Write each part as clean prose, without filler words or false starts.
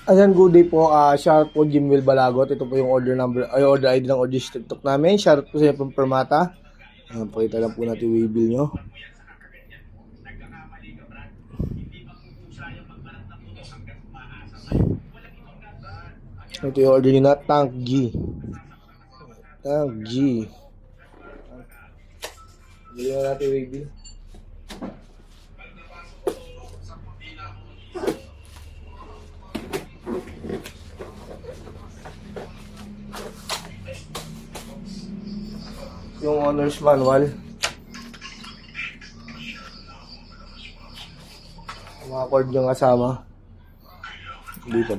Ayan, good day po. Shoutout po Jimwell Balagot. Ito po yung order number, ay order ID ng order TikTok namin. Shoutout po sa inyo pong Permata. Ayan, pakita lang po natin yung bill nyo. Ito yung order nyo na, Tank G. Tank G. Bili na natin yung bill. Yung owner's manual. Mga cord yung kasama. Dito.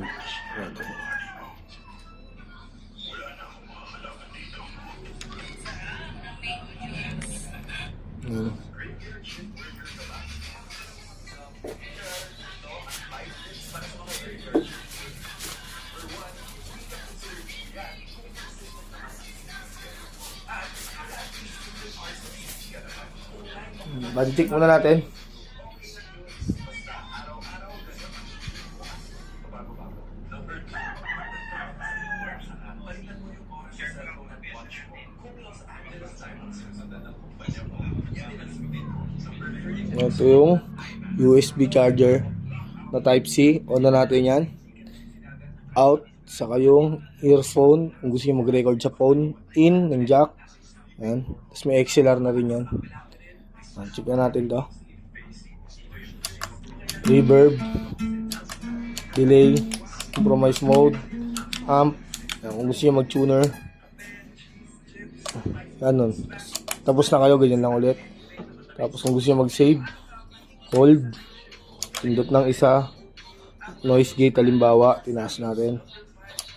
Body check muna natin. Ito yung USB charger na Type-C. On na natin yan. Out. Saka yung earphone. Kung gusto nyo mag-record sa phone. In ng jack. Ayan. Tapos may XLR na rin yan. Check na natin to. Reverb. Delay. Compromise mode. Amp. Ayan. Kung gusto nyo mag-tuner. Ganun. Tapos na kayo. Ganyan lang ulit. Tapos kung gusto nyo mag-save, hold, pindot ng isa, noise gate halimbawa, tinaas natin,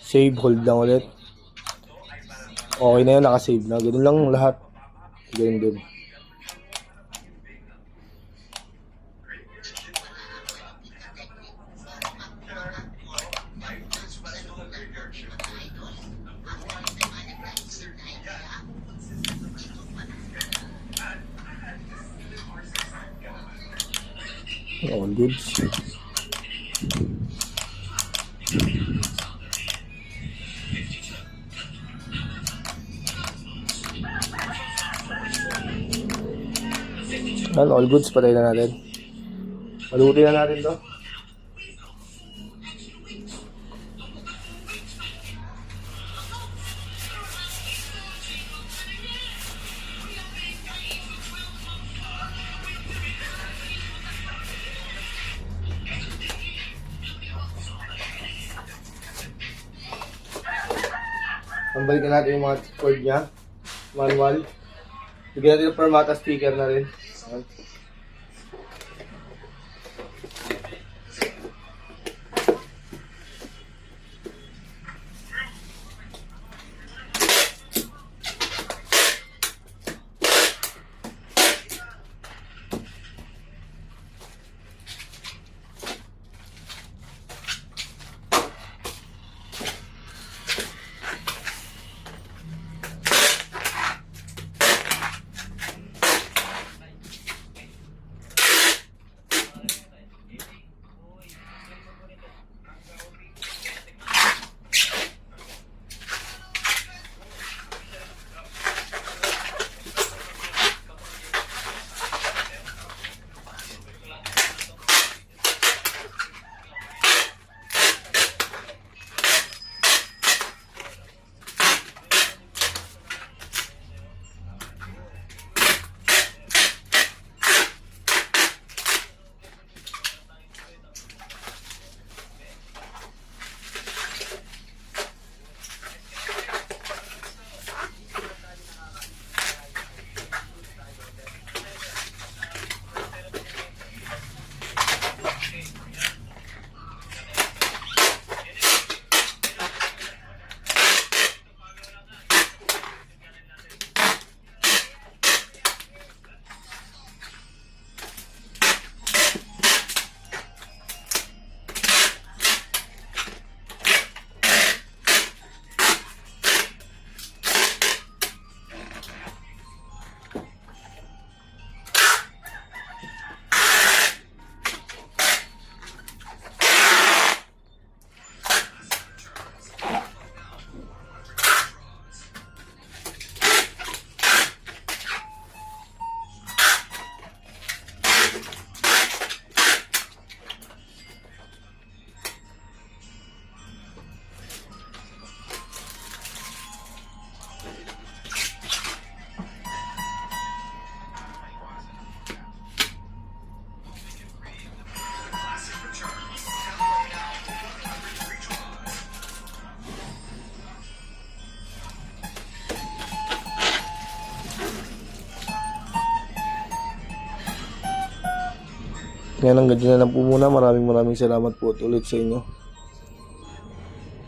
save, hold lang ulit. Okay na yun, nakasave na. Ganun lang lahat. Ganun din. All goods. All goods, patay na natin. Palutin na natin to. Balikan natin yung mga cord niya. Manual. Bigyan natin yung Permata sticker na rin. Ayan. Ngayon hanggang dyan na lang po muna. Maraming salamat po ulit sa inyo.